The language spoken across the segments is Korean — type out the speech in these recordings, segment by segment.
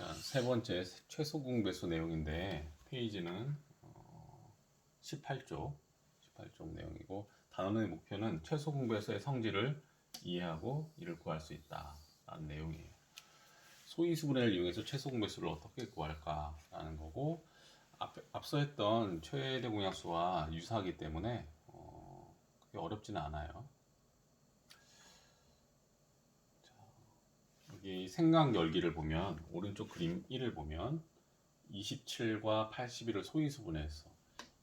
자, 세 번째 최소 공배수 내용인데 페이지는 18쪽 내용이고 단원의 목표는 최소 공배수의 성질을 이해하고 이를 구할 수 있다라는 내용이에요. 소인수분해를 이용해서 최소 공배수를 어떻게 구할까라는 거고 앞서 했던 최대 공약수와 유사하기 때문에 그게 어렵지는 않아요. 여기 생각 열기를 보면 오른쪽 그림 1을 보면 27과 81을 소인수분해했어.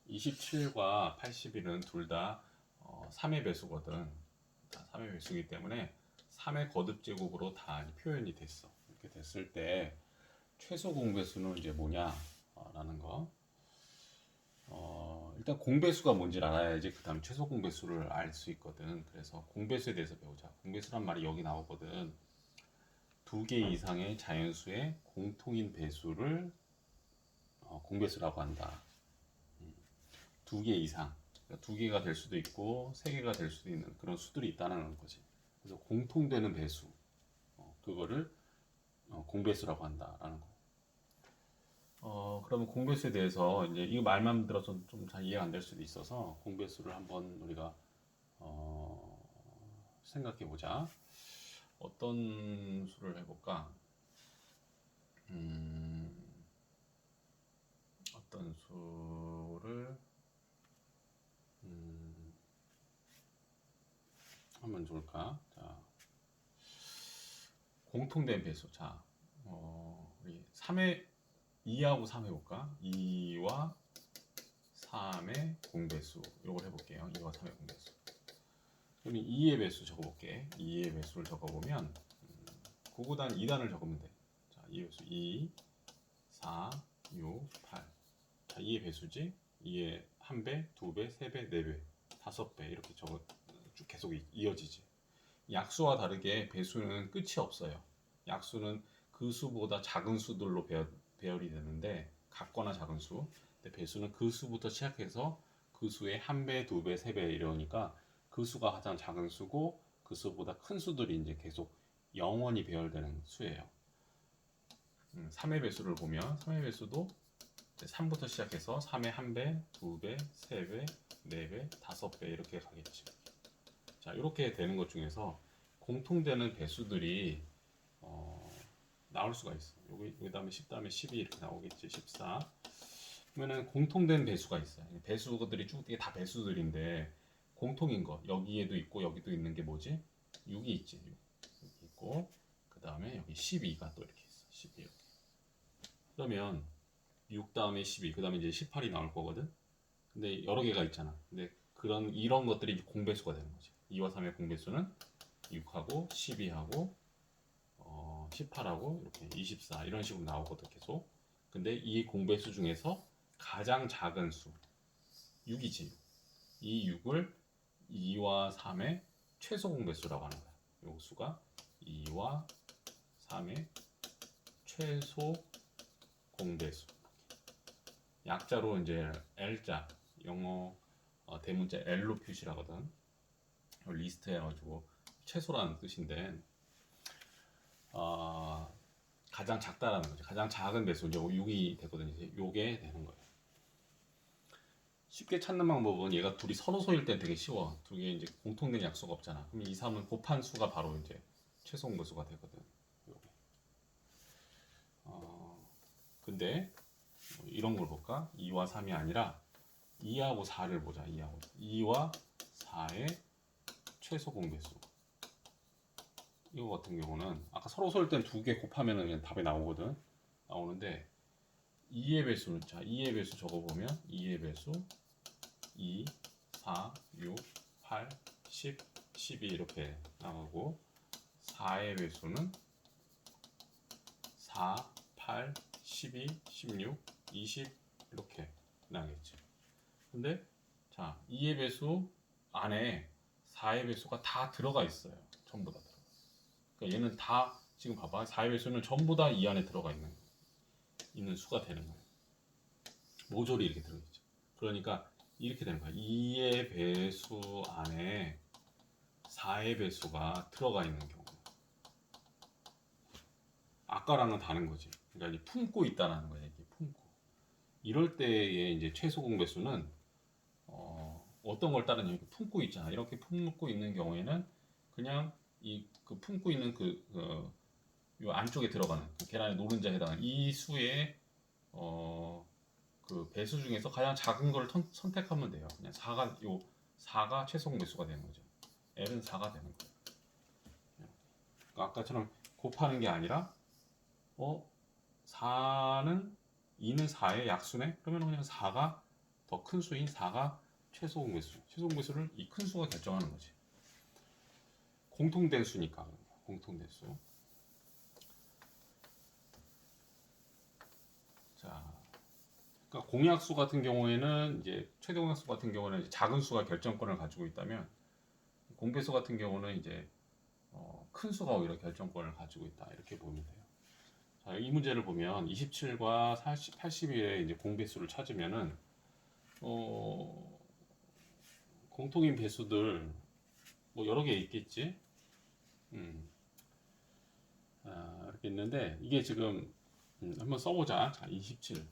27과 81은 둘 다 3의 배수거든. 3의 배수이기 때문에 3의 거듭제곱으로 다 표현이 됐어. 이렇게 됐을 때 최소 공배수는 이제 뭐냐라는 거. 일단 공배수가 뭔지를 알아야지 그 다음 최소 공배수를 알 수 있거든. 그래서 공배수에 대해서 배우자. 공배수란 말이 여기 나오거든. 두 개 이상의 자연수의 공통인 배수를 공배수라고 한다. 두 개 이상, 그러니까 두 개가 될 수도 있고 세 개가 될 수도 있는 그런 수들이 있다는 거지. 그래서 공통되는 배수, 그거를 공배수라고 한다라는 거. 그러면 공배수에 대해서 이제 이 말만 들어서 좀 잘 이해가 안 될 수도 있어서 공배수를 한번 우리가 생각해 보자. 어떤 수를 해볼까? 어떤 수를 하면 좋을까? 자, 공통된 배수. 자, 우리 3의 2하고 3 해볼까? 2와 3의 공배수. 이걸 해볼게요. 2와 3의 공배수. 그럼 2의 배수 적어볼게. 2의 배수를 적어보면 9구단 2단을 적으면 돼. 자, 2의 배수 2, 4, 6, 8. 자, 2의 배수지? 2의 1배, 2배, 3배, 4배, 5배 이렇게 적어 쭉 계속 이어지지. 약수와 다르게 배수는 끝이 없어요. 약수는 그 수보다 작은 수들로 배열이 되는데 같거나 작은 수. 근데 배수는 그 수부터 시작해서 그 수의 1배, 2배, 3배 이러니까 그 수가 가장 작은 수고 그 수보다 큰 수들이 이제 계속 영원히 배열되는 수예요. 3의 배수를 보면 3의 배수도 3부터 시작해서 3의 1배, 2배, 3배, 4배, 5배 이렇게 가겠지. 자, 이렇게 되는 것 중에서 공통되는 배수들이 나올 수가 있어. 여기 다음에 10 다음에 12 이렇게 나오겠지. 14. 그러면은 공통된 배수가 있어요. 배수들이 쭉 이게 다 배수들인데 공통인 거 여기에도 있고 여기도 있는 게 뭐지? 6이 있지. 6 있고 그 다음에 여기 12가 또 이렇게 있어. 12 이렇게. 그러면 6 다음에 12, 그 다음에 이제 18이 나올 거거든. 근데 여러 개가 있잖아. 근데 이런 것들이 공배수가 되는 거지. 2와 3의 공배수는 6하고 12하고 18하고 이렇게 24 이런 식으로 나오거든 계속. 근데 이 공배수 중에서 가장 작은 수 6이지. 이 6을 2와 3의 최소 공배수라고 하는 거야. 이 수가 2와 3의 최소 공배수. 약자로 이제 L자, 영어 대문자 L로 표시를 하거든. 리스트 해가지고 최소라는 뜻인데 가장 작다라는 거죠. 가장 작은 배수 이제 6이 되거든요. 이제 요게 되는 거예요. 쉽게 찾는 방법은 얘가 둘이 서로소일 때 되게 쉬워. 두 개 이제 공통된 약수가 없잖아. 그럼 2, 3은 곱한 수가 바로 이제 최소 공배수가 되거든. 요게. 근데 이런 걸 볼까? 2와 3이 아니라 2하고 4를 보자. 2와 4의 최소 공배수. 이거 같은 경우는 아까 서로 쏠 땐 두 개 곱하면 그냥 답이 나오는데 2의 배수는 자 2의 배수 적어보면 2의 배수 2, 4, 6, 8, 10, 12 이렇게 나오고 4의 배수는 4, 8, 12, 16, 20 이렇게 나오겠지. 근데 자 2의 배수 안에 4의 배수가 다 들어가 있어요. 전부 다 들어가. 그러니까 얘는 다 지금 봐봐 4의 배수는 전부 다 이 안에 들어가 있는 수가 되는 거예요. 모조리 이렇게 들어있죠. 그러니까 이렇게 되는 거야. 2의 배수 안에 4의 배수가 들어가 있는 경우. 아까랑은 다른 거지. 그러니까 이제 품고 있다는 거예요. 이게 품고. 이럴 때의 이제 최소 공배수는 어떤 걸 따르냐, 이렇게 품고 있잖아. 이렇게 품고 있는 경우에는 그냥 이 그 품고 있는 요 안쪽에 들어가는 그 계란의 노른자에 해당하는 이 수의 그 배수 중에서 가장 작은 걸 선택하면 돼요. 그냥 4가 최소 공배수가 되는 거죠. L은 4가 되는 거예요. 그러니까 아까처럼 곱하는 게 아니라 4는 2는 4의 약수네? 그러면 그냥 4가 더 큰 수인 4가 최소 공배수. 최소 공배수를 이 큰 수가 결정하는 거지. 공통된 수니까. 공통된 수. 자, 그러니까 공약수 같은 경우에는 이제 최대 공약수 같은 경우는 이제 작은 수가 결정권을 가지고 있다면 공배수 같은 경우는 이제 큰 수가 오히려 결정권을 가지고 있다. 이렇게 보면 돼요. 자, 이 문제를 보면 27과 81의 이제 공배수를 찾으면은 공통인 배수들 뭐 여러 개 있겠지. 이렇게 있는데 이게 지금 한번 써보자. 자, 27의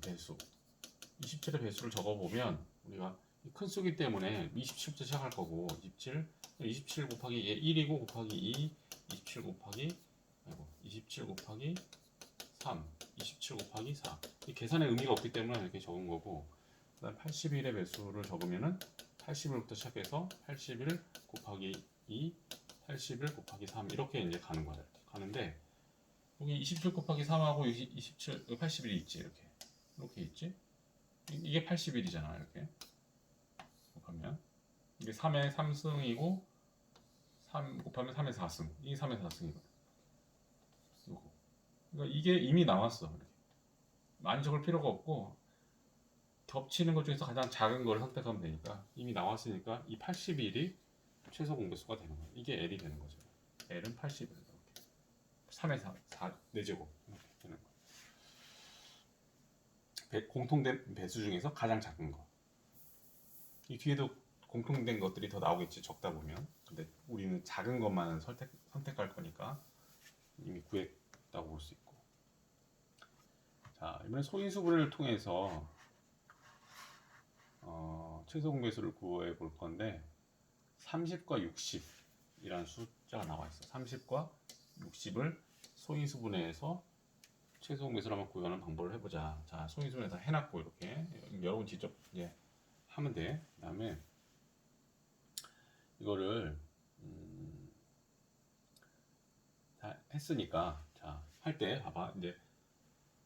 배수. 27의 배수를 적어보면 우리가 큰 수기 때문에 27부터 시작할 거고 27 곱하기 1이고 곱하기 2, 27 곱하기 3, 27 곱하기 4. 이 계산에 의미가 없기 때문에 이렇게 적은 거고, 그다음 81의 배수를 적으면은 81부터 시작해서 81 곱하기 2, 81 곱하기 3 이렇게 이제 가는 거예요. 가는데 여기 27 곱하기 3하고 81이 있지. 이렇게 있지. 이게 81이잖아. 이렇게 곱하면 이게 3의 3승이고 3 곱하면 3의 4승. 이게 3의 4승이거든. 그러니까 이게 이미 나왔어. 이렇게. 많이 적을 필요가 없고 겹치는 것 중에서 가장 작은 걸 선택하면 되니까 이미 나왔으니까 이 81이 최소 공배수가 되는 거예요. 이게 L이 되는 거죠. L은 81 이렇게 3의 4 4제곱 이렇게 되는 거예요. 공통된 배수 중에서 가장 작은 거. 이 뒤에도 공통된 것들이 더 나오겠지, 적다 보면. 근데 우리는 작은 것만 선택할 거니까 이미 구했다고 볼 수 있고. 자, 이번에 소인수분해를 통해서 최소 공배수를 구해 볼 건데 30과 60이라는 숫자가 나와 있어. 30과 60을 소인수분해해서 최소 공배수를 한번 구하는 방법을 해보자. 자, 소인수분해에서 해놨고 이렇게 여러분 직접 이제 하면 돼. 그다음에 이거를 다 했으니까 자, 할 때 봐봐. 이제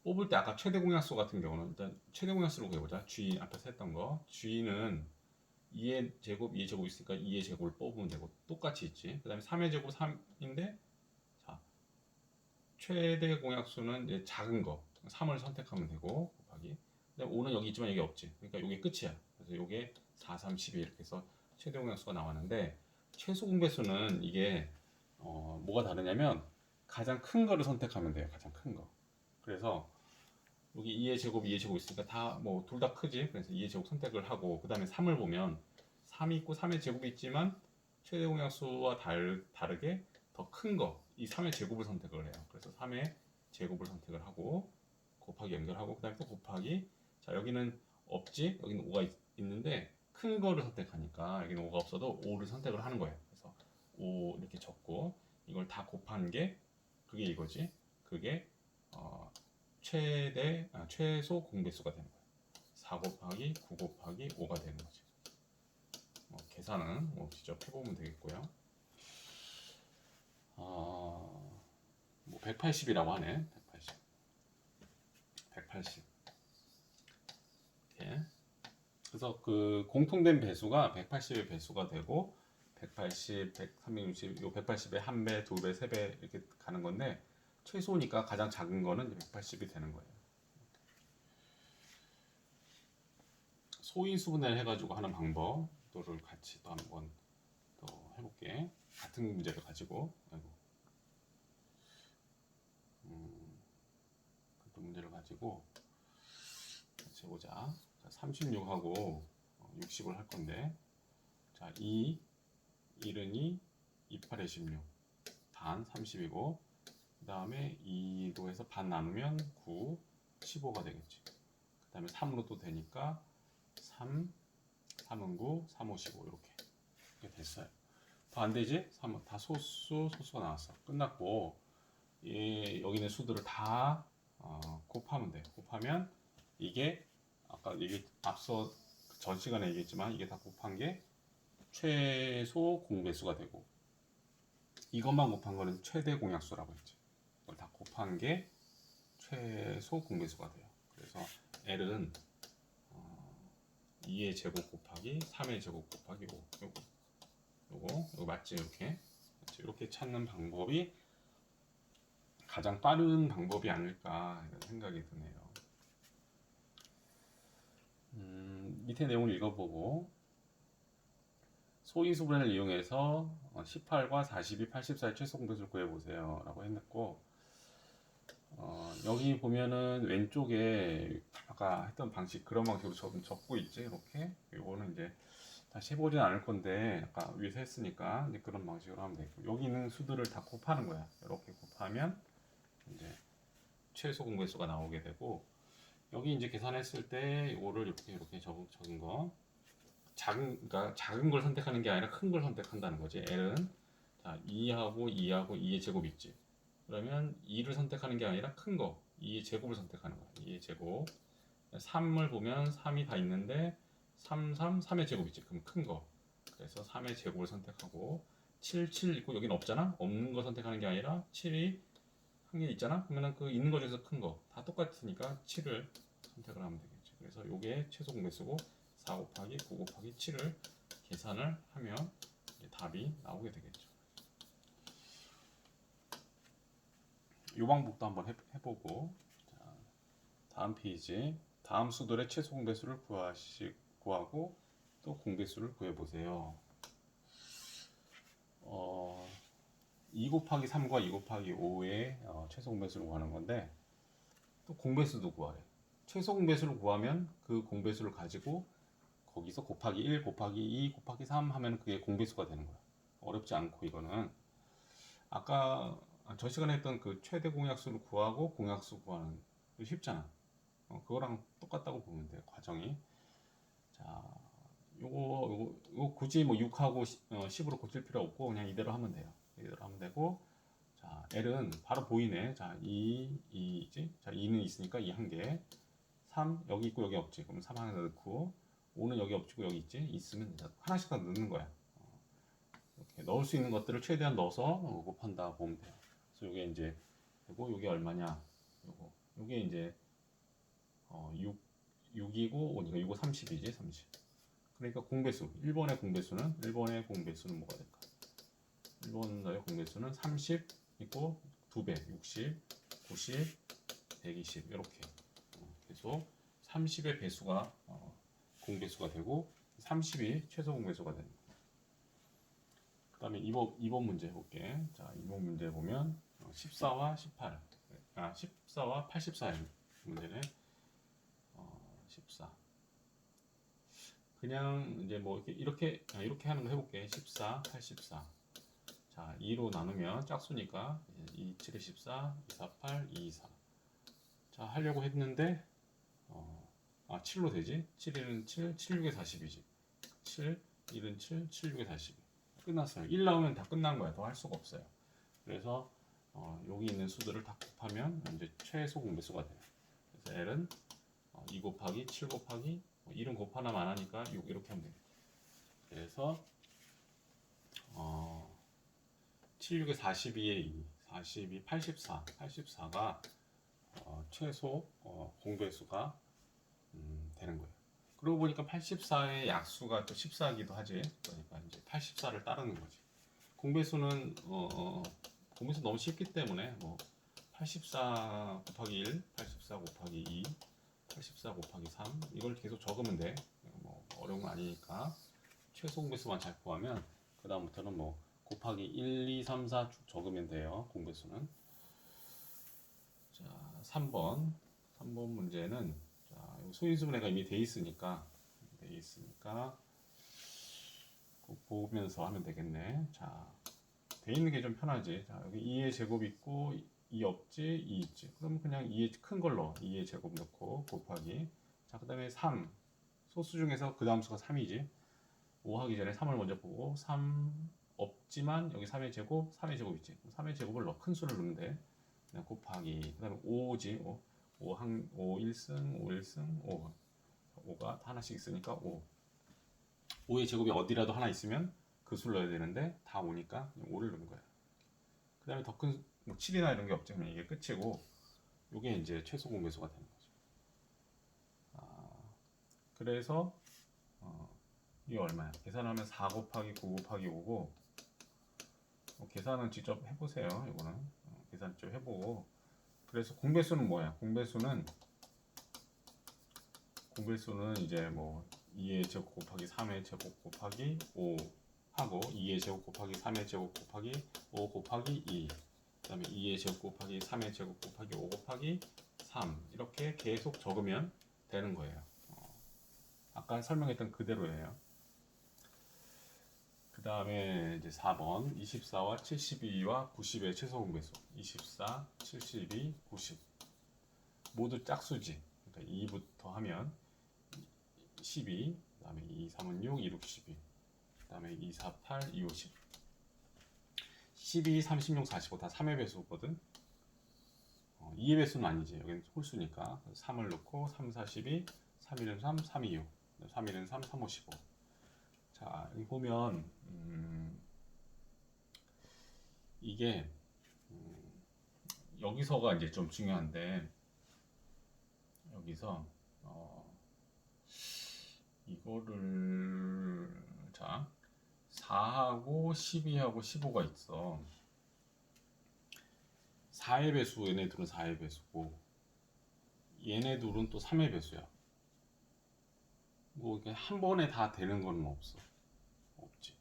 뽑을 때 아까 최대 공약수 같은 경우는 일단 최대 공약수로 구해보자. G 앞에서 했던 거. G는 2의 제곱, 2의 제곱 있으니까 2의 제곱을 뽑으면 되고 똑같이 있지. 그 다음에 3의 제곱 3인데 자, 최대 공약수는 이제 작은 거 3을 선택하면 되고 곱하기. 그다음에 5는 여기 있지만 여기 없지. 그러니까 이게 끝이야. 그래서 이게 4, 3, 12 이렇게 해서 최대 공약수가 나왔는데 최소 공배수는 이게 뭐가 다르냐면 가장 큰 거를 선택하면 돼요. 가장 큰 거. 그래서 여기 2의 제곱, 2의 제곱 있으니까 다 뭐 둘 다 크지. 그래서 2의 제곱 선택을 하고 그 다음에 3을 보면 3이 있고 3의 제곱이 있지만 최대 공약수와 다르게 더 큰 거, 이 3의 제곱을 선택을 해요. 그래서 3의 제곱을 선택을 하고 곱하기 연결하고 그 다음에 또 곱하기. 자, 여기는 없지. 여기는 5가 있는데 큰 거를 선택하니까 여기는 5가 없어도 5를 선택을 하는 거예요. 그래서 5 이렇게 적고 이걸 다 곱한 게 그게 이거지. 그게 최소 공배수가 되는 거예요. 4 곱하기 9 곱하기 5가 되는 거지. 계산은 직접 해보면 되겠고요. 뭐 180이라고 하네. 180. 이렇게. 그래서 그 공통된 배수가 180의 배수가 되고 180, 100, 360, 요 180의 한 배, 두 배, 세 배 이렇게 가는 건데 최소니까 가장 작은 거는 180이 되는 거예요. 소인수분해를 해가지고 하는 방법들을 같이 또 한번 또 해볼게. 같은 문제를 가지고 같은 문제를 가지고 같이 해보자. 자, 36하고 60을 할 건데 자, 2, 1은 2, 28에 16 반 30이고 다음에 2로 해서 반 나누면 9, 15가 되겠지. 그 다음에 3으로 또 되니까 3, 3은 9, 3, 5, 15 이렇게 됐어요. 더 안 되지? 3은 다 소수가 나왔어. 끝났고 여기 있는 수들을 다 곱하면 돼. 곱하면 이게 아까 앞서 전 시간에 얘기했지만 이게 다 곱한 게 최소 공배수가 되고 이것만 곱한 거는 최대 공약수라고 했지. 이걸 다 곱한 게 최소 공배수가 돼요. 그래서 L은 2의 제곱 곱하기 3의 제곱 곱하기 5 요거 맞지? 이렇게 찾는 방법이 가장 빠른 방법이 아닐까 이런 생각이 드네요. 밑에 내용을 읽어보고 소인수분해를 이용해서 18과 42, 84의 최소 공배수를 구해보세요 라고 했고 여기 보면은 왼쪽에 아까 했던 방식 그런 방식으로 적고 있지. 이렇게 이거는 이제 다시 해보진 않을 건데 아까 위에서 했으니까 이제 그런 방식으로 하면 되고 여기 있는 수들을 다 곱하는 거야. 이렇게 곱하면 이제 최소 공배수가 나오게 되고 여기 이제 계산했을 때 이거를 이렇게 적은 거 그러니까 작은 걸 선택하는 게 아니라 큰 걸 선택한다는 거지. L은 자 2하고 2의 제곱 있지. 그러면 2를 선택하는 게 아니라 큰 거 2의 제곱을 선택하는 거야. 2의 제곱 3을 보면 3이 다 있는데 3의 제곱 있지. 그럼 큰 거. 그래서 3의 제곱을 선택하고 7 있고 여기는 없잖아. 없는 거 선택하는 게 아니라 7이 한 개 있잖아. 그러면 그 있는 거 중에서 큰 거 다 똑같으니까 7을 선택을 하면 되겠지. 그래서 요게 최소 공배수고 4 곱하기 9 곱하기 7을 계산을 하면 답이 나오게 되겠죠. 이 방법도 한번 해보고 자, 다음 페이지 다음 수들의 최소 공배수를 구하고 또 공배수를 구해보세요. 2 곱하기 3과 2 곱하기 5의 최소 공배수를 구하는 건데 또 공배수도 구하래. 최소 공배수를 구하면 그 공배수를 가지고 거기서 곱하기 1, 곱하기 2, 곱하기 3 하면 그게 공배수가 되는 거야. 어렵지 않고 이거는 아까 저 시간에 했던 그 최대 공약수를 구하고 공약수 구하는 거 쉽잖아. 그거랑 똑같다고 보면 돼요. 과정이. 자, 요거 굳이 뭐 6하고 10으로 고칠 필요 없고 그냥 이대로 하면 돼요. 이대로 하면 되고 자, L은 바로 보이네. 자, 2지? 자, 2는 있으니까 2 한 개. 3 여기 있고 여기 없지. 그럼 3 하나 넣고 5는 여기 없고 여기 있지. 있으면 하나씩 더 넣는 거야. 이렇게 넣을 수 있는 것들을 최대한 넣어서 곱한다 보면 돼요. 그래서 이게 이제 되고 이게 얼마냐? 요게 이제 6이고 5니까 6, 5, 30이지. 30. 그러니까 공배수 1번의 공배수는 뭐가 될까? 1번의 공배수는 30 있고 2배 60, 90, 120 이렇게 계속 30의 배수가 공배수가 되고 30이 최소 공배수가 됩니다. 그 다음에 2번 문제 해볼게. 자, 2번 문제 보면 14와 18 14와 84의 문제네. 14 그냥 이제 뭐 이렇게 하는 거 해볼게. 14, 84 자, 2로 나누면 짝수니까 2, 7에 14, 2, 4, 8, 2, 4 자, 하려고 했는데 7로 되지? 7, 1은 7, 7, 6에 40이지 7, 1은 7, 7, 6에 40 끝났어요. 1 나오면 다 끝난 거야. 더 할 수가 없어요. 그래서 여기 있는 수들을 다 곱하면 이제 최소 공배수가 돼요. 그래서 L은 2 곱하기 7 곱하기 1은 곱하나 많으니까 6 이렇게 하면 되겠죠. 그래서 7, 6에 42에 2, 42, 84, 84가 최소 공배수가 되는 거예요. 그러고 보니까 84의 약수가 또 14기도 하지. 그러니까 이제 84를 따르는 거지. 공배수는 공배수 너무 쉽기 때문에 뭐 84 곱하기 1, 84 곱하기 2, 84 곱하기 3 이걸 계속 적으면 돼. 뭐 어려운 거 아니니까 최소 공배수만 잘 구하면 그 다음부터는 뭐 곱하기 1, 2, 3, 4 쭉 적으면 돼요. 공배수는. 자, 3번 문제는 자, 소인수분해가 이미 돼 있으니까 보면서 하면 되겠네. 자, 돼 있는 게 좀 편하지. 자, 여기 2의 제곱 있고 2 없지, 2 있지. 그러면 그냥 2의 큰 걸로 2의 제곱 넣고 곱하기. 자, 그 다음에 3. 소수 중에서 그 다음 수가 3이지. 5 하기 전에 3을 먼저 보고 3 없지만 여기 3의 제곱, 3의 제곱 있지. 3의 제곱을 넣어 큰 수를 넣으면 돼. 그냥 곱하기. 그 다음에 5지. 5 1승, 5 1승, 5. 5가 하나씩 있으니까 5. 5의 제곱이 어디라도 하나 있으면 그 수를 넣어야 되는데 다 5니까 5를 넣은 거야. 그 다음에 더 큰 7이나 이런 게 없죠. 그냥 이게 끝이고 이게 이제 최소 공배수가 되는 거죠. 그래서 이게 얼마야? 계산하면 4 곱하기 9 곱하기 5고 계산은 직접 해보세요. 이거는 계산 직접 해보고 그래서 공배수는 뭐야? 공배수는 이제 뭐 2의 제곱 곱하기 3의 제곱 곱하기 5 하고 2의 제곱 곱하기 3의 제곱 곱하기 5 곱하기 2 그 다음에 2의 제곱 곱하기 3의 제곱 곱하기 5 곱하기 3 이렇게 계속 적으면 되는 거예요. 아까 설명했던 그대로예요. 그 다음에 이제 4번 24와 72와 90의 최소 공배수 24, 72, 90 모두 짝수지. 그러니까 2부터 하면 12, 그 다음에 2, 3은 6, 2, 6, 12, 그 다음에 2, 4, 8, 2, 5, 10 12, 36, 45 다 3의 배수거든. 2의 배수는 아니지. 여기는 홀수니까 3을 넣고 3, 4, 12, 3, 1은 3, 3, 2, 6 3, 1은 3, 3, 5, 15 자, 여기 보면 이게 여기서가 이제 좀 중요한데 여기서 이거를 자 4하고 12하고 15가 있어. 4의 배수 얘네 둘은 4의 배수고 얘네 둘은 또 3의 배수야. 뭐 이렇게 한 번에 다 되는 건 없어. 없지.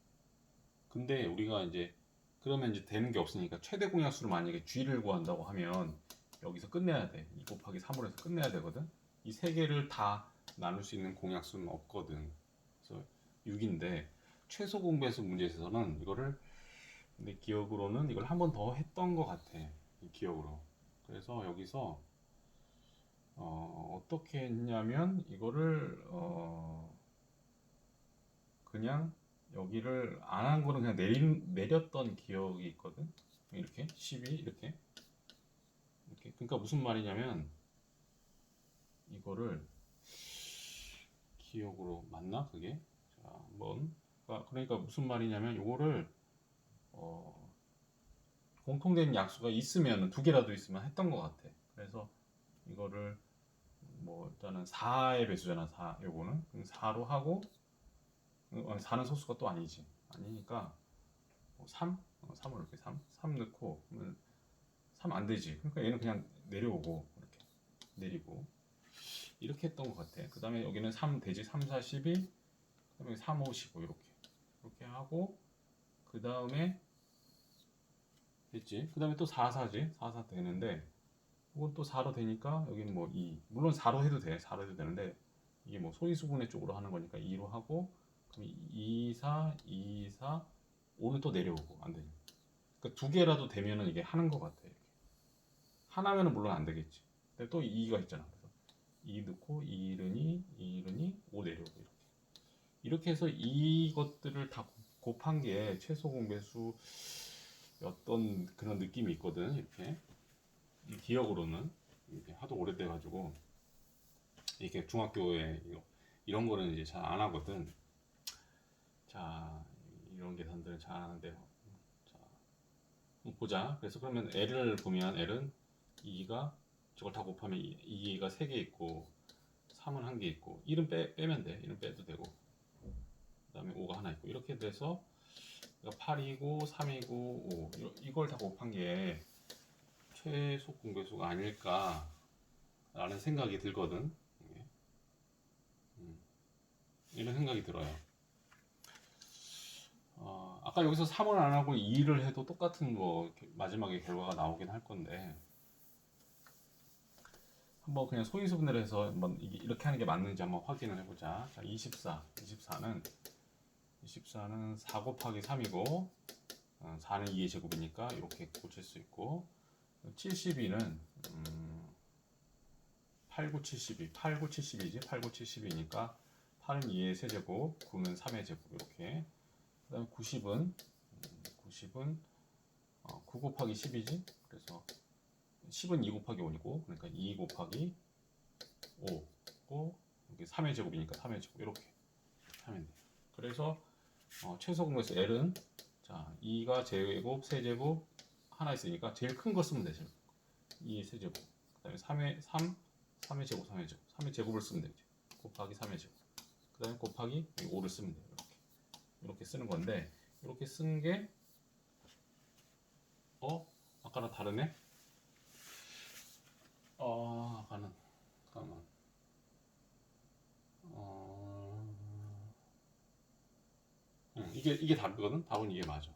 근데 우리가 이제 그러면 이제 되는 게 없으니까 최대 공약수를 만약에 G를 구한다고 하면 여기서 끝내야 돼. 2 곱하기 3으로 해서 끝내야 되거든. 이 세 개를 다 나눌 수 있는 공약수는 없거든. 그래서 6인데 최소 공배수 문제에서는 이거를 내 기억으로는 이걸 한 번 더 했던 것 같아. 이 기억으로. 그래서 여기서 어떻게 했냐면 이거를 그냥 여기를 안 한 거는 그냥 내렸던 기억이 있거든. 이렇게 12 이렇게 그러니까 무슨 말이냐면 이거를 기억으로 맞나 그게? 자 한번 그러니까 무슨 말이냐면 이거를 공통된 약수가 있으면 두 개라도 있으면 했던 것 같아. 그래서 이거를 뭐 일단은 4의 배수잖아. 4 요거는 4로 하고 4는 소수가 또 아니지. 아니니까 3? 3을 이렇게 3 넣고 3 안 되지. 그러니까 얘는 그냥 내려오고 이렇게 내리고 이렇게 했던 것 같아. 그 다음에 여기는 3 되지. 3, 4, 12 그 다음에 3, 5, 15 이렇게 하고 그 다음에 됐지. 그 다음에 또 4, 4지. 4, 4 되는데 이건 또 4로 되니까 여기는 뭐 2 물론 4로 해도 돼. 4로 해도 되는데 이게 뭐 소인수분해 쪽으로 하는 거니까 2로 하고 그럼 2, 4, 2, 4 5는 또 내려오고 안 되지. 그러니까 두 개라도 되면은 이게 하는 것 같아. 이렇게. 하나면은 물론 안 되겠지. 근데 또 2가 있잖아. 그래서 2 넣고 2 이르니 2 이르니 5 내려오고 이렇게 해서 이것들을 다 곱한 게 최소 공배수 어떤 그런 느낌이 있거든. 이렇게 기억으로는 이게 하도 오래돼 가지고 이렇게 중학교에 이런 거는 이제 잘 안 하거든. 자 이런 계산들은 잘 안 하는데 자 보자. 그래서 그러면 L을 보면 L은 2가 저걸 다 곱하면 2가 3개 있고 3은 1개 있고 1은 빼면 돼. 1은 빼도 되고 그 다음에 5가 하나 있고 이렇게 돼서 8이고 3이고 5 이걸 다 곱한 게 최소 공배수가 아닐까 라는 생각이 들거든. 이런 생각이 들어요. 아까 여기서 3을 안 하고 2를 해도 똑같은 뭐 마지막에 결과가 나오긴 할 건데 한번 그냥 소인수분해를 해서 한번 이렇게 하는 게 맞는지 한번 확인을 해보자. 자, 24는 4 곱하기 3이고 4는 2의 제곱이니까 이렇게 고칠 수 있고 72는 8, 9, 72, 8, 9, 72지. 8, 9, 72니까 8은 2의 세제곱, 9는 3의 제곱 이렇게. 그다음에 90은 9 곱하기 10이지. 그래서 10은 2 곱하기 5이고, 그러니까 2 곱하기 5고 여기 3의 제곱이니까 3의 제곱 이렇게 하면 돼요. 그래서 최소 공배수 L은 자 2가 제곱, 세제곱 하나 있으니까 제일 큰 거 쓰면 되죠. 2의 세제곱. 그다음에 3의 제곱, 3의 제곱, 3의 제곱을 쓰면 되죠. 곱하기 3의 제곱. 그다음에 곱하기 5를 쓰면 돼요. 이렇게 쓰는 건데 이렇게 쓴 게 아까랑 다르네. 아까는 잠깐만. 이게 답이거든. 답은 이게 맞아.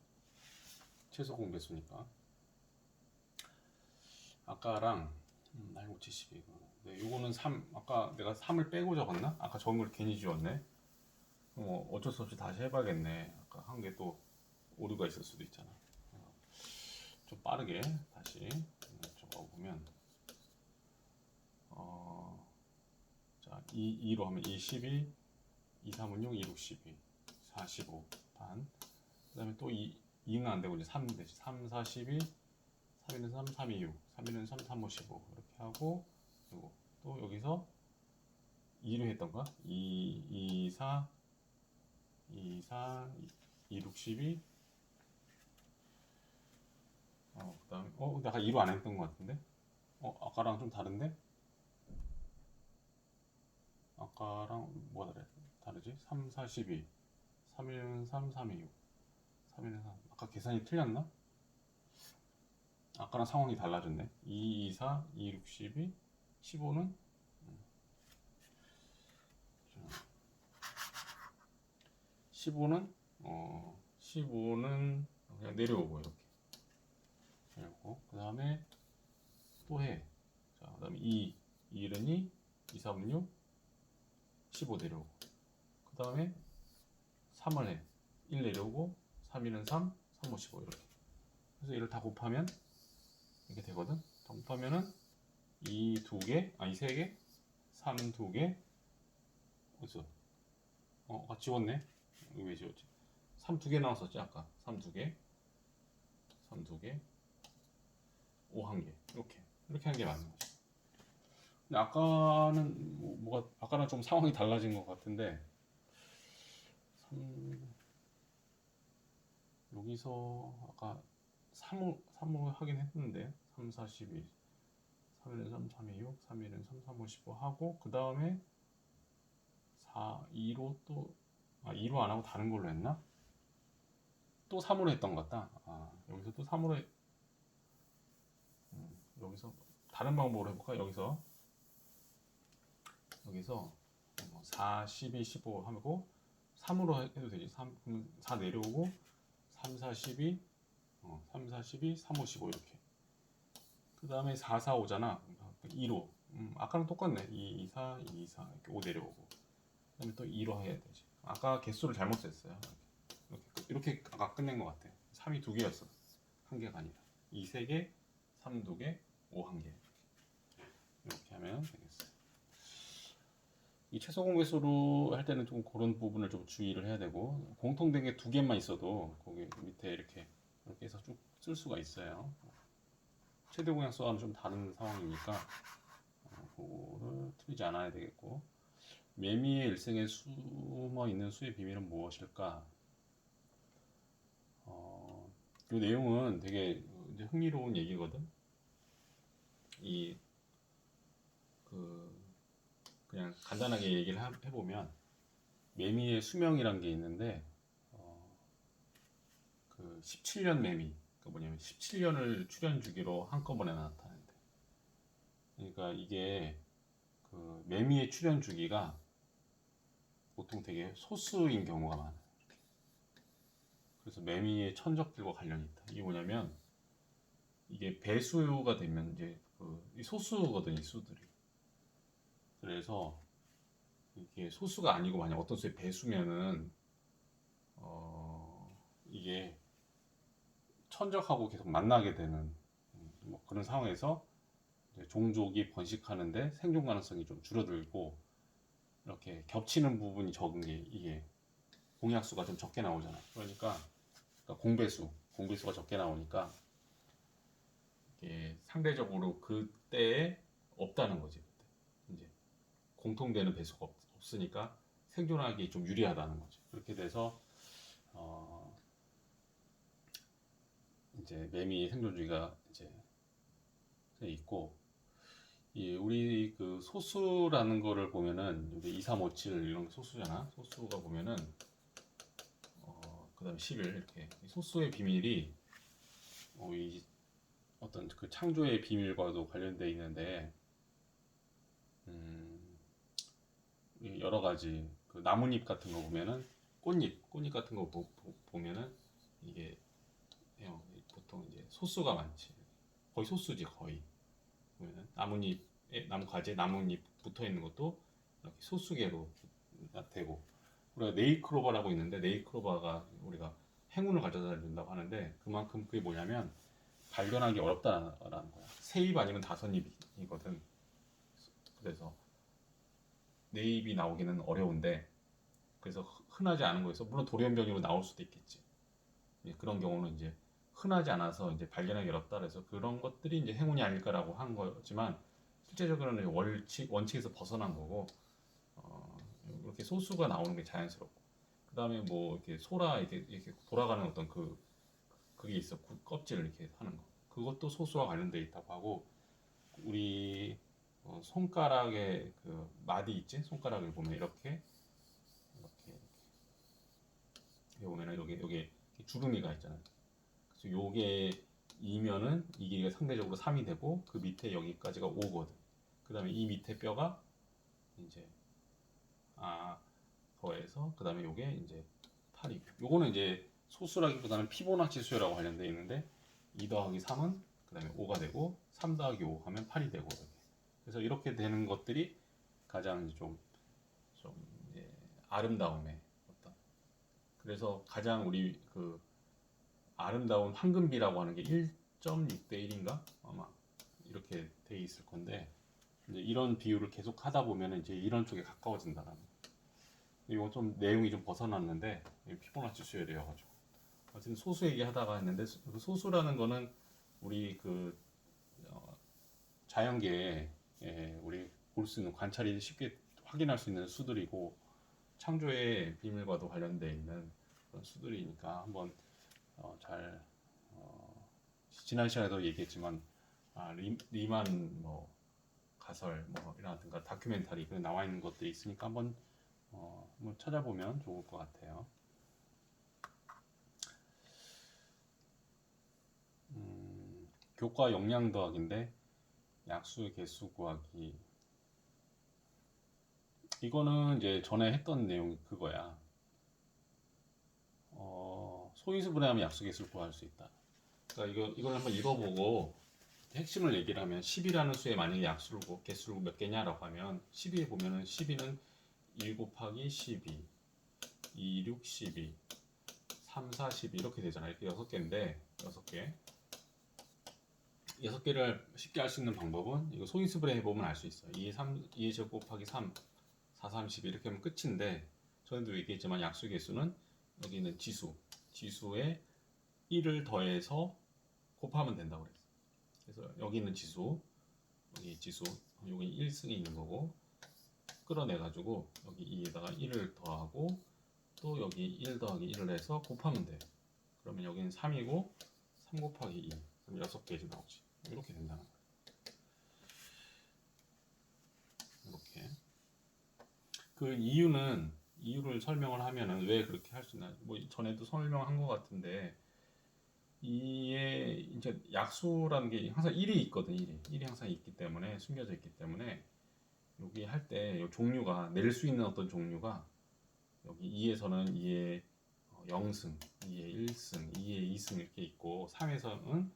최소 공배수니까. 아까랑 9, 72. 네, 요거는 3. 아까 내가 3을 빼고 적었나? 아까 적은 걸 괜히 지웠네. 어쩔 수 없이 다시 해봐야겠네. 아까 한 게 또 오류가 있을 수도 있잖아. 좀 빠르게 다시 적어보면 자 2로 하면 2, 12, 2, 3은 6, 2, 6, 12, 45 반. 그 다음에 또 2는 안 되고 이제 3 되지. 3, 4, 12, 3, 1은 3, 3, 2, 6, 3, 1은 3, 3, 5, 15 이렇게 하고 그리고 또 여기서 2로 했던가? 2, 2, 4, 2, 4, 2, 6, 12 그 다음에 근데 아까 2로 안 했던 것 같은데? 아까랑 좀 다른데? 아까랑 뭐가 다르지? 3, 4, 12 3, 1은 3, 3, 2, 6 3, 1은 3 아까 계산이 틀렸나? 아까랑 상황이 달라졌네. 2, 2, 4, 2, 6, 12 15는 15는 15는 그냥 내려오고 이렇게 내려오고 그 다음에 또 해. 자, 그 다음에 2, 2는 2, 2, 3은 6, 15 내려오고 그 다음에 3을 해. 1 내려오고 3, 2는 3, 3, 5, 15 이렇게. 그래서 얘를 다 곱하면 이렇게 되거든. 다 곱하면은 2 2개, 아니 3개, 3 2개, 어디서? 아까 지웠네. 이거 왜 지웠지? 3 2개 나왔었지 아까. 3 2개, 3 2개, 5 1개 이렇게 한 게 맞는 거지. 근데 아까는 아까랑 좀 상황이 달라진 것 같은데 여기서 아까 3호 하긴 했는데 3, 4, 12 3, 1은 3, 3, 2, 6 3, 1은 3, 3, 5, 15 하고 그 다음에 2로 또 2로 안 하고 다른 걸로 했나? 또 3으로 했던 것 같다. 여기서 또 3으로 여기서 다른 방법으로 해볼까? 여기서 4, 12, 15 하고 3으로 해도 되지. 4 내려오고 3, 4, 12 3, 4, 12, 3, 5, 15 이렇게. 그 다음에 4, 4, 5잖아. 2로. 아까랑 똑같네. 2, 4, 2, 4 이렇게 5 내려오고. 그 다음에 또 2로 해야 되지. 아까 개수를 잘못 셌어요. 이렇게 아까 끝낸 것 같아. 3이 2개였어. 1개가 아니라. 2 3개, 3 2개, 5 1개. 이렇게 하면 되겠어요. 이 최소 공배수로 할 때는 좀 그런 부분을 좀 주의를 해야 되고 공통된 게 2개만 있어도 거기 밑에 이렇게 해서 쭉 쓸 수가 있어요. 최대 공약수와는 좀 다른 상황이니까 그거를 틀리지 않아야 되겠고 매미의 일생에 숨어 있는 수의 비밀은 무엇일까? 이 내용은 되게 이제 흥미로운 얘기거든. 그냥 간단하게 얘기를 해보면 매미의 수명이란 게 있는데 그 17년 매미 그 뭐냐면 17년을 출현 주기로 한꺼번에 나타낸대. 그러니까 이게 그 매미의 출현 주기가 보통 되게 소수인 경우가 많아요. 그래서 매미의 천적들과 관련이 있다. 이게 뭐냐면 이게 배수가 되면 이제 소수거든 이 수들이. 그래서 이게 소수가 아니고 만약 어떤 수의 배수면은 이게 천적하고 계속 만나게 되는 뭐 그런 상황에서 이제 종족이 번식하는데 생존 가능성이 좀 줄어들고 이렇게 겹치는 부분이 적은 게 이게 공약수가 좀 적게 나오잖아. 그러니까 공배수가 적게 나오니까 이게 상대적으로 그때에 없다는 거지. 그때. 이제 공통되는 배수가 없으니까 생존하기 좀 유리하다는 거지. 그렇게 돼서 이제 매미 생존주의가 이제 있고 이 우리 그 소수라는 거를 보면은 여기 2357 이런 게 소수잖아. 소수가 보면은 그다음에 11 이렇게 소수의 비밀이 이 어떤 그 창조의 비밀과도 관련돼 있는데 여러 가지 그 나뭇잎 같은 거 보면은 꽃잎 같은 거 보면은 이게 보통 이제 소수가 많지. 거의 소수지 거의. 보면은 나무 가지에 나뭇잎 붙어 있는 것도 이렇게 소수계로 되고. 우리가 네이크로바라고 있는데 네이크로바가 우리가 행운을 가져다 준다고 하는데 그만큼 그게 뭐냐면 발견하기 어렵다라는 거야. 세 잎 아니면 다섯 잎이거든. 그래서 네 잎이 나오기는 어려운데 그래서 흔하지 않은 거에서 물론 돌연변이로 나올 수도 있겠지. 그런 경우는 이제 흔하지 않아서 이제 발견하기 어렵다 그래서 그런 것들이 이제 행운이 아닐까라고 한 거지만 실제적으로는 원칙에서 벗어난 거고 이렇게 소수가 나오는 게 자연스럽고 그 다음에 뭐 이렇게 소라 이렇게 돌아가는 어떤 그게 있어 껍질을 이렇게 하는 거 그것도 소수와 관련돼 있다고 하고 우리 손가락에 그 마디 있지 손가락을 보면 이렇게 보면은 여기 주름이가 있잖아요. 그래서 요게 2면은 이 길이가 상대적으로 3이 되고 그 밑에 여기까지가 5거든. 그 다음에 이 밑에 뼈가 이제 더해서 그 다음에 요게 이제 8이. 요거는 이제 소수라기보다는 피보나치 수열하고 관련되어 있는데 2 더하기 3은 그 다음에 5가 되고 3 더하기 5 하면 8이 되고 이렇게. 그래서 이렇게 되는 것들이 가장 좀 이제 아름다움의 어떤 그래서 가장 우리 그 아름다운 황금비라고 하는 게 1.6대 1인가 아마 이렇게 돼 있을 건데 이제 이런 비율을 계속 하다 보면 이제 이런 쪽에 가까워진다라는. 이거 좀 내용이 좀 벗어났는데 피보나치 수열이어가지고 어쨌든 소수 얘기하다가 했는데 소수라는 거는 우리 그 자연계에 우리 볼 수 있는 관찰이 쉽게 확인할 수 있는 수들이고 창조의 비밀과도 관련돼 있는 그런 수들이니까 한번 잘 지난 시간에도 얘기했지만 리만 뭐 가설 뭐 이라든가 다큐멘터리 그 나와 있는 것들이 있으니까 한번 찾아보면 좋을 것 같아요. 교과 용량 더하기인데 약수의 개수 구하기. 이거는 이제 전에 했던 내용 그거야. 소인수분해하면 약수 개수를 구할 수 있다. 그러니까 이걸 한번 읽어보고 핵심을 얘기를 하면 10이라는 수에 만약에 개수를 몇 개냐라고 하면 12에 보면은 12는 1 곱하기 12, 2, 6, 12, 3, 4, 12 이렇게 되잖아. 이렇게 6개인데 6개. 6개를 쉽게 할 수 있는 방법은 이거 소인수분해 해보면 알 수 있어. 2의 제곱 곱하기 3, 4, 3, 12 이렇게 하면 끝인데 전에도 얘기했지만 약수 개수는 여기 있는 지수에 1을 더해서 곱하면 된다고 그랬어. 그래서 여기 있는 여기 지수, 여기 1승이 있는 거고 끌어내가지고 여기 2에다가 1을 더하고 또 여기 1 더하기 1을 해서 곱하면 돼. 그러면 여기는 3이고 3 곱하기 2 그럼 6개지 나오지. 이렇게 된다는 거야. 이렇게. 그 이유를 설명을 하면은 왜 그렇게 할 수 있나? 뭐 전에도 설명한 것 같은데 이에 이제 약수라는 게 항상 1이 있거든. 1이 항상 있기 때문에 숨겨져 있기 때문에 여기 할 때 종류가 낼 수 있는 어떤 종류가 여기 2에서는 2의 0승, 2의 1승, 2의 2승 이렇게 있고 3에서는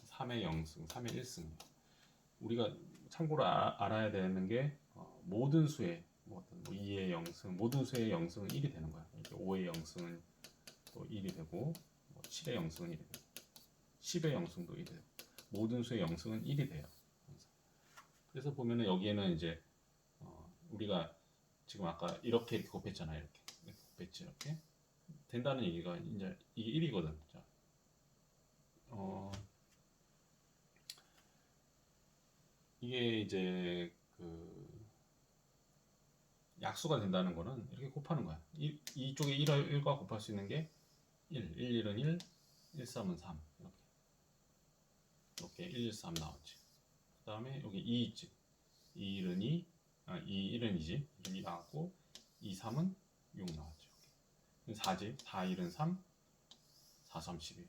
3의 0승, 3의 1승. 우리가 참고로 알아야 되는 게 모든 수의 뭐 2의 0승, 모든 수의 0승은 1이 되는 거야. 이렇게 5의 0승은 또 1이 되고 7의 0승은 1이 되고 10의 0승도 1이 되고 모든 수의 영승은 1이 돼요. 그래서 보면은 여기에는 이제 우리가 지금 아까 이렇게 곱했잖아요. 이렇게 곱했지 이렇게 된다는 얘기가 이제 이게 1이거든. 자, 이게 이제 그 약수가 된다는 거는 이렇게 곱하는 거야. 이쪽에 1과 곱할 수 있는 게 1, 1은 1, 1, 3은 3 이렇게 1, 1, 3 나왔지. 그 다음에 여기 2 있지. 2, 1은 2, 2, 1은 2지. 2 나왔고 2, 3은 6 나왔지. 4지. 4, 1은 3, 4, 3, 12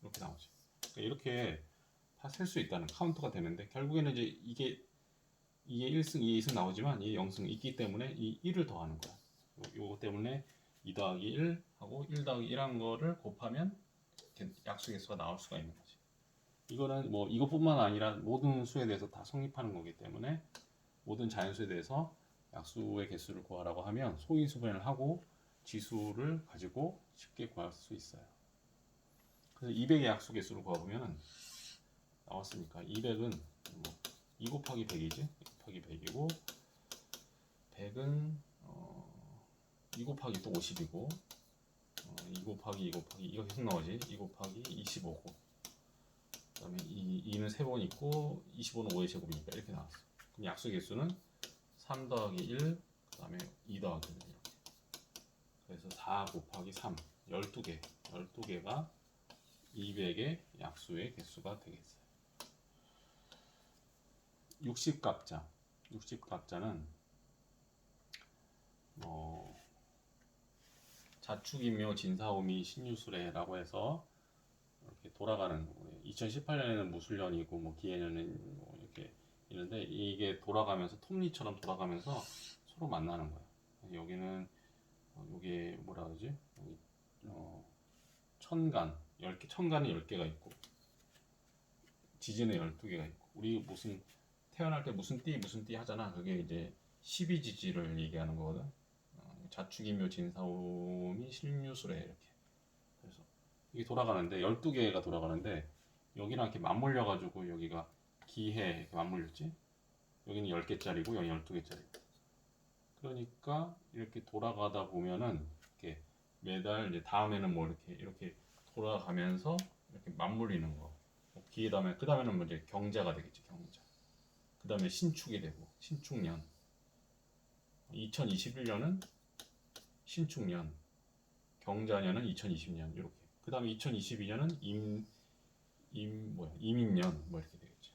이렇게 나오지. 그러니까 이렇게 다 셀 수 있다는 카운터가 되는데 결국에는 이제 이게 1승, 2승 나오지만 이게 0승 있기 때문에 이 1을 더하는 거야. 요거 때문에 2 더하기 1 하고 1 더하기 1 한 거를 곱하면 약수 개수가 나올 수가 있는 거지. 이거는 뭐 이것뿐만 아니라 모든 수에 대해서 다 성립하는 거기 때문에 모든 자연수에 대해서 약수의 개수를 구하라고 하면 소인수분해를 하고 지수를 가지고 쉽게 구할 수 있어요. 그래서 200의 약수 개수를 구해보면 나왔으니까 200은 2 곱하기 100이지. 2 곱하기 100이고 100은 2 곱하기 또 50이고 2 곱하기 2 곱하기 이거 계속 나오지. 2 곱하기 25고 그 다음에 2는 3번 있고 25는 5의 제곱이니까 이렇게 나왔어. 그럼 약수 개수는 3 더하기 1, 그 다음에 2 더하기 1 이렇게. 그래서 4 곱하기 3, 12개, 12개가 200의 약수의 개수가 되겠어요. 60갑자, 60갑자는 자축인묘 진사오미 신유술해라고 해서 이렇게 돌아가는 2018년에는 무술년이고 뭐 기해년은 뭐 이렇게 있는데 이게 돌아가면서 톱니처럼 돌아가면서 서로 만나는 거야. 여기는 이게 뭐라 그러지? 천간 10개, 천간이 10개가 있고 지진은 12개가 있고 우리 무슨 태어날 때 무슨 띠 하잖아. 그게 이제 12지지를 얘기하는 거거든. 자축인묘 진사오미 신유술해 이렇게. 그래서 이게 돌아가는데 12개가 돌아가는데 여기랑 이렇게 맞물려 가지고 여기가 기해 이렇게 맞물렸지. 여기는 10개짜리고 여기 12개짜리고. 그러니까 이렇게 돌아가다 보면은 이렇게 매달 이제 다음에는 뭐 이렇게 돌아가면서 이렇게 맞물리는 거. 기해 다음에 그 다음에는 뭐 이제 경자가 되겠지. 경자. 그 다음에 신축이 되고 신축년. 2021년은 신축년. 경자년은 2020년 이렇게. 그 다음에 2022년은 임인년 뭐 이렇게 되겠지.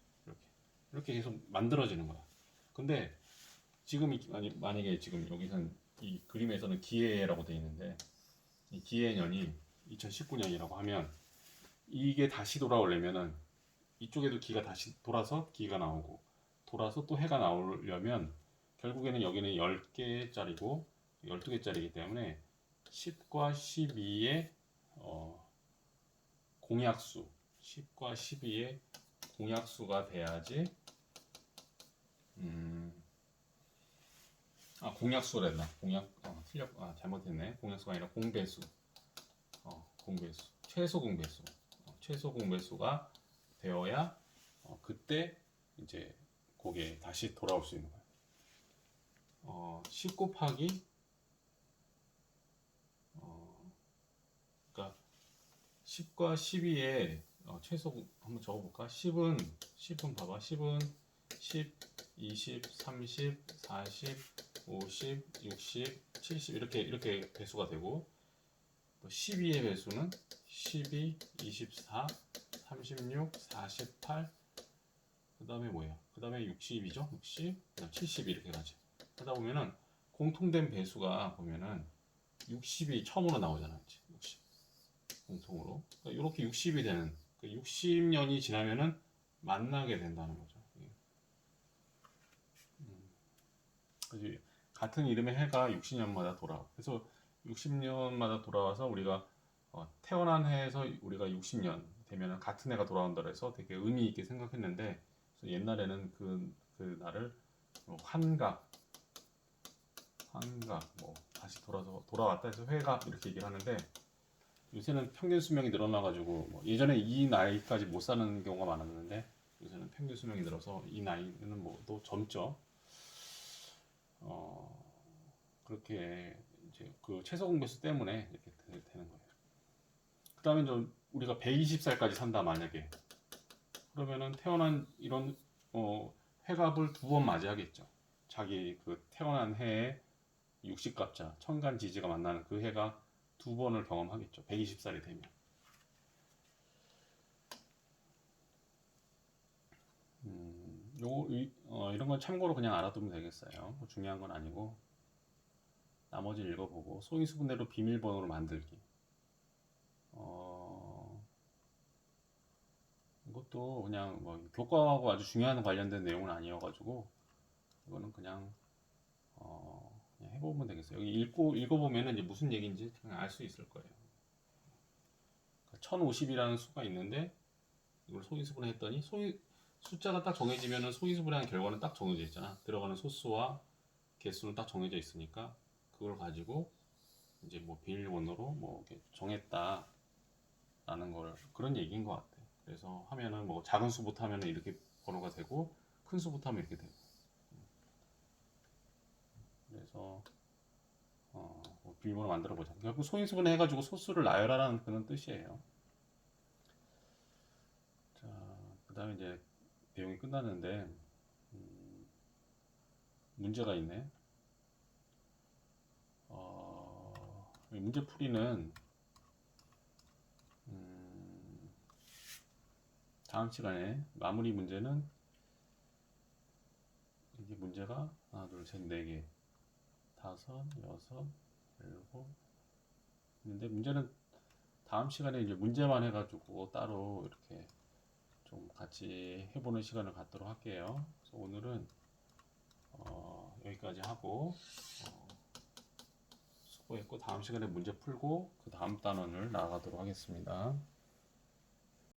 이렇게 계속 만들어지는 거야. 근데 지금 만약에 지금 여기선 이 그림에서는 기해라고 돼 있는데 이 기해년이 2019년이라고 하면 이게 다시 돌아오려면은 이쪽에도 기가 다시 돌아서 기가 나오고 돌아서 또 해가 나오려면 결국에는 여기는 10개짜리고 12개짜리이기 때문에 10과 12의 공약수 10과 12의 공약수가 돼야지 공약수랬나 잘못했네. 공약수가 아니라 공배수 공배수 최소 공배수 최소 공배수가 되어야 그때 이제 그게 다시 돌아올 수 있는 거야. 10 곱하기 그러니까 10과 12의 최소 한번 적어볼까? 10은 봐봐. 10은 10, 20, 30, 40, 50, 60, 70 이렇게 배수가 되고 또 12의 배수는 12, 24, 36, 48 그 다음에 뭐야? 그 다음에 60이죠? 60, 그 다음 70 이렇게 가지. 하다 보면은 공통된 배수가 보면은 60이 처음으로 나오잖아. 60 공통으로. 그러니까 이렇게 60이 되는 60년이 지나면은 만나게 된다는 거죠. 그래서 같은 이름의 해가 60년마다 돌아와. 그래서 60년마다 돌아와서 우리가 태어난 해에서 우리가 60년 되면 같은 해가 돌아온다 그래서 되게 의미 있게 생각했는데 옛날에는 그 날을 환각 뭐 다시 돌아왔다 해서 회각 이렇게 얘기를 하는데 요새는 평균 수명이 늘어나가지고 뭐 예전에 이 나이까지 못 사는 경우가 많았는데 요새는 평균 수명이 늘어서 이 나이는 뭐 또 젊죠. 그렇게 이제 그 최소 공배수 때문에 이렇게 되는 거예요. 그다음에 좀 우리가 120살까지 산다 만약에 그러면은 태어난 이런 회갑을 2번 맞이하겠죠. 자기 그 태어난 해에 육식갑자, 천간지지가 만나는 그 해가 2번을 경험하겠죠. 120살이 되면. 이런 건 참고로 그냥 알아두면 되겠어요. 뭐 중요한 건 아니고 나머지 읽어보고 소인수분해로 비밀번호를 만들기. 이것도 그냥 뭐 교과하고 아주 중요한 관련된 내용은 아니어가지고 이거는 그냥 그냥 해보면 되겠어요. 여기 읽어보면은 이제 무슨 얘기인지 그냥 알 수 있을 거예요. 1050이라는 수가 있는데 이걸 소인수분해 했더니 숫자가 딱 정해지면은 소인수분해한 결과는 딱 정해져 있잖아. 들어가는 소수와 개수는 딱 정해져 있으니까 그걸 가지고 이제 뭐 비밀번호로 뭐 이렇게 정했다라는 걸 그런 얘기인 것 같아. 그래서 하면은 뭐 작은 수부터 하면은 이렇게 번호가 되고 큰 수부터 하면 이렇게 되고. 그래서 뭐 비밀번호 만들어 보자. 결국 소인수분해 해가지고 소수를 나열하라는 그런 뜻이에요. 자, 그다음에 이제 내용이 끝났는데 문제가 있네. 문제 풀이는 다음 시간에 마무리 문제는 이게 문제가 하나, 둘, 셋, 네 개, 다섯, 여섯, 일곱. 근데 문제는 다음 시간에 이제 문제만 해가지고 따로 이렇게 좀 같이 해보는 시간을 갖도록 할게요. 그래서 오늘은 여기까지 하고 수고했고 다음 시간에 문제 풀고 그 다음 단원을 나가도록 하겠습니다.